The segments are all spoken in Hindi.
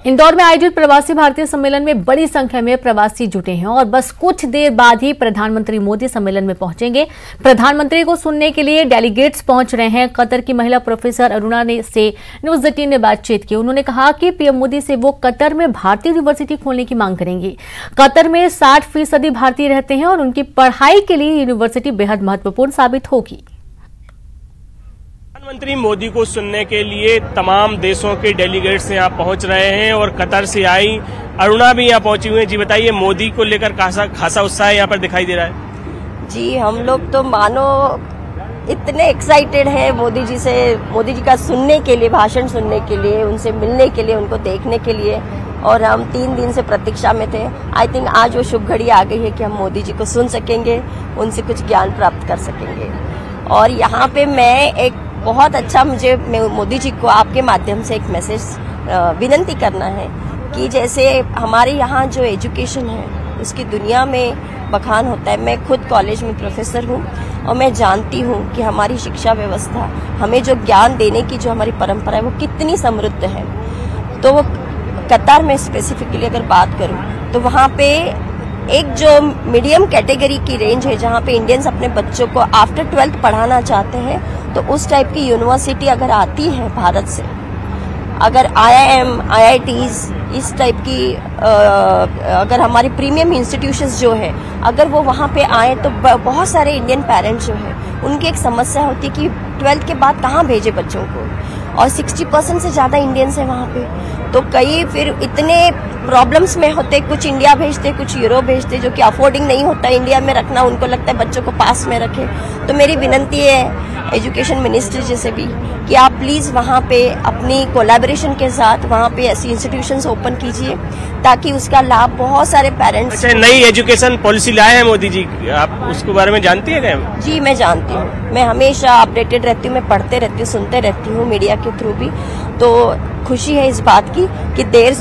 इंदौर में आयोजित प्रवासी भारतीय सम्मेलन में बड़ी संख्या में प्रवासी जुटे हैं और बस कुछ देर बाद ही प्रधानमंत्री मोदी सम्मेलन में पहुंचेंगे। प्रधानमंत्री को सुनने के लिए डेलीगेट्स पहुंच रहे हैं। कतर की महिला प्रोफेसर अरुणा से न्यूज 18 ने बातचीत की। उन्होंने कहा कि पीएम मोदी से वो कतर में भारतीय यूनिवर्सिटी खोलने की मांग करेंगी। कतर में 60% भारतीय रहते हैं और उनकी पढ़ाई के लिए यूनिवर्सिटी बेहद महत्वपूर्ण साबित होगी। प्रधानमंत्री मोदी को सुनने के लिए तमाम देशों के डेलीगेट्स यहाँ पहुंच रहे हैं और कतर से आई अरुणा भी यहाँ पहुंची हुई है। जी बताइए, मोदी को लेकर खासा उत्साह यहाँ पर दिखाई दे रहा है। जी, हम लोग तो मानो इतने एक्साइटेड हैं मोदी जी का सुनने के लिए, भाषण सुनने के लिए, उनसे मिलने के लिए, उनको देखने के लिए। और हम 3 दिन से प्रतीक्षा में थे। आई थिंक आज वो शुभ घड़ी आ गई है कि हम मोदी जी को सुन सकेंगे, उनसे कुछ ज्ञान प्राप्त कर सकेंगे। और यहाँ पे मैं एक बहुत अच्छा मुझे मोदी जी को आपके माध्यम से एक मैसेज विनती करना है कि जैसे हमारे यहाँ जो एजुकेशन है उसकी दुनिया में बखान होता है। मैं खुद कॉलेज में प्रोफेसर हूँ और मैं जानती हूँ कि हमारी शिक्षा व्यवस्था हमें जो ज्ञान देने की जो हमारी परंपरा है वो कितनी समृद्ध है। तो वो कतर में स्पेसिफिकली अगर बात करूँ तो वहाँ पे एक जो मीडियम कैटेगरी की रेंज है जहाँ पे इंडियंस अपने बच्चों को आफ्टर 12th पढ़ाना चाहते हैं, तो उस टाइप की यूनिवर्सिटी अगर आती है भारत से, अगर IIM, IITs इस टाइप की अगर हमारी प्रीमियम इंस्टीट्यूशंस जो है अगर वो वहाँ पे आए तो बहुत सारे इंडियन पेरेंट्स जो है उनकी एक समस्या होती है कि 12th के बाद कहाँ भेजे बच्चों को। और 60% से ज़्यादा इंडियंस है वहाँ पे, तो कई फिर इतने प्रॉब्लम्स में होते, कुछ इंडिया भेजते, कुछ यूरोप भेजते, जो कि अफोर्डिंग नहीं होता इंडिया में रखना। उनको लगता है बच्चों को पास में रखे। तो मेरी विनती है एजुकेशन मिनिस्टर जी से भी कि आप प्लीज़ वहाँ पे अपनी कोलैबोरेशन के साथ वहाँ पे ऐसी इंस्टीट्यूशंस ओपन कीजिए ताकि उसका लाभ बहुत सारे पेरेंट्स। अच्छा, नई एजुकेशन पॉलिसी लाए हैं मोदी जी, आप उसके बारे में जानती है क्या? जी, मैं जानती हूँ। मैं हमेशा अपडेटेड रहती हूँ, मैं पढ़ते रहती हूँ, सुनते रहती हूँ मीडिया के थ्रू भी। तो खुशी है इस बात की कि देर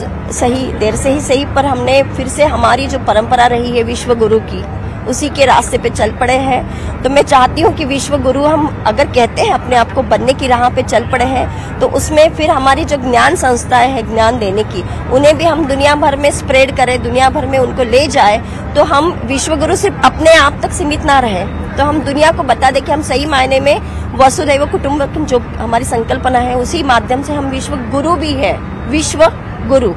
से ही सही पर हमने फिर से हमारी जो परंपरा रही है विश्व गुरु की, उसी के रास्ते पे चल पड़े हैं। तो मैं चाहती हूँ कि विश्व गुरु हम अगर कहते हैं अपने आप को बनने की राह पे चल पड़े हैं, तो उसमें फिर हमारी जो ज्ञान संस्थाएं हैं ज्ञान देने की, उन्हें भी हम दुनिया भर में स्प्रेड करें, दुनिया भर में उनको ले जाए। तो हम विश्व गुरु सिर्फ अपने आप तक सीमित ना रहे, तो हम दुनिया को बता दें कि हम सही मायने में वसुधैव कुटुंबकम जो हमारी संकल्पना है उसी माध्यम से हम विश्व गुरु भी है, विश्व गुरु।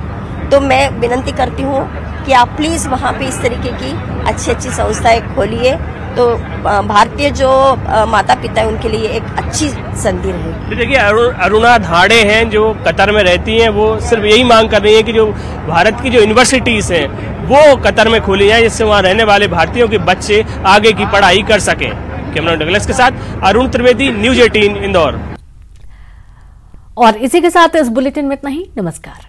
तो मैं विनती करती हूँ कि आप प्लीज वहाँ पे इस तरीके की अच्छी संस्थाएं खोलिए, तो भारतीय जो माता पिता है उनके लिए एक अच्छी संधि रहेगी। देखिए, अरुणा धाड़े हैं जो कतर में रहती हैं, वो सिर्फ यही मांग कर रही है कि जो भारत की जो यूनिवर्सिटीज हैं वो कतर में खोली जाए, जिससे वहाँ रहने वाले भारतीयों के बच्चे आगे की पढ़ाई कर सकें। कैमरा डगलस के साथ अरुण त्रिवेदी, न्यूज 18 इंदौर। और इसी के साथ इस बुलेटिन में इतना ही। नमस्कार।